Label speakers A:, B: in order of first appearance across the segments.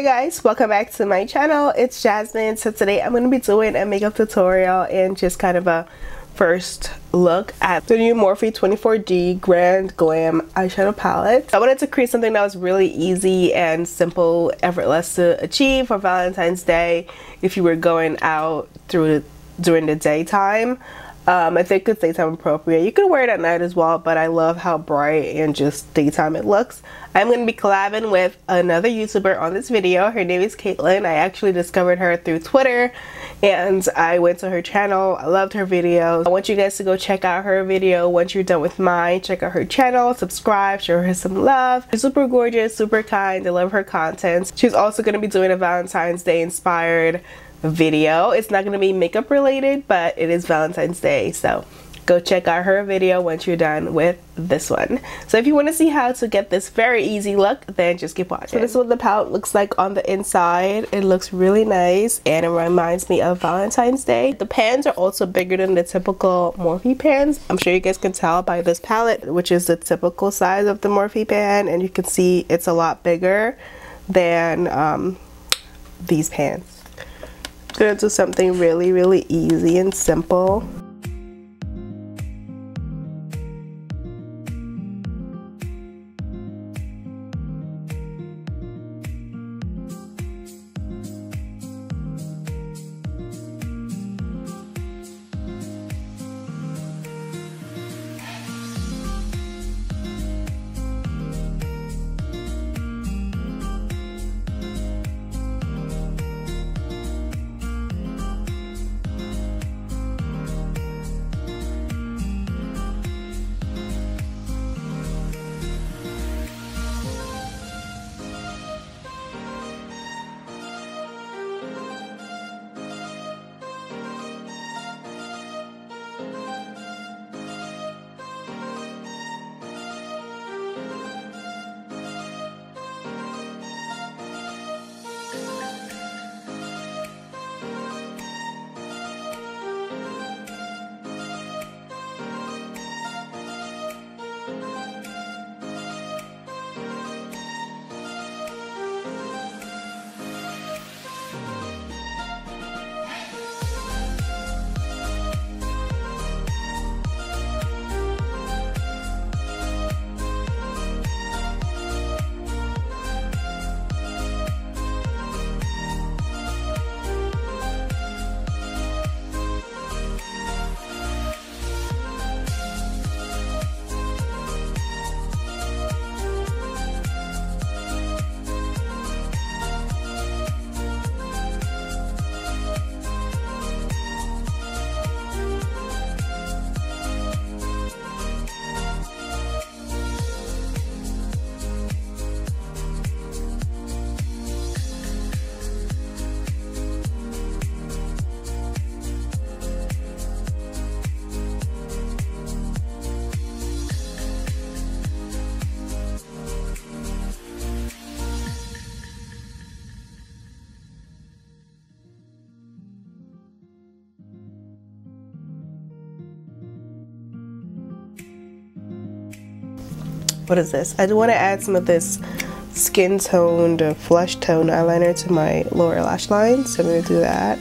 A: Hey guys, welcome back to my channel. It's Jasmine. So today I'm going to be doing a makeup tutorial and just kind of a first look at the new Morphe 24G Grand Glam eyeshadow palette. I wanted to create something that was really easy and simple, effortless to achieve for Valentine's Day if you were going out during the daytime. I think it's daytime appropriate. You can wear it at night as well, but I love how bright and just daytime it looks. I'm going to be collabing with another YouTuber on this video. Her name is Jaclyn. I actually discovered her through Twitter and I went to her channel. I loved her videos. I want you guys to go check out her video. Once you're done with mine, check out her channel, subscribe, show her some love. She's super gorgeous, super kind. I love her content. She's also going to be doing a Valentine's Day inspired video. It's not going to be makeup related, but it is Valentine's Day, so go check out her video once you're done with this one. So if you want to see how to get this very easy look, then just keep watching. So this is what the palette looks like on the inside. It looks really nice and it reminds me of Valentine's Day. The pans are also bigger than the typical Morphe pans. I'm sure you guys can tell by this palette, which is the typical size of the Morphe pan, and you can see it's a lot bigger than these pans. I'm gonna do something really easy and simple. What is this? I do want to add some of this skin toned flush tone eyeliner to my lower lash line, so I'm going to do that.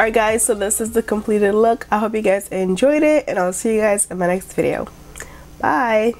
A: Alright guys, so this is the completed look. I hope you guys enjoyed it, and I'll see you guys in my next video. Bye.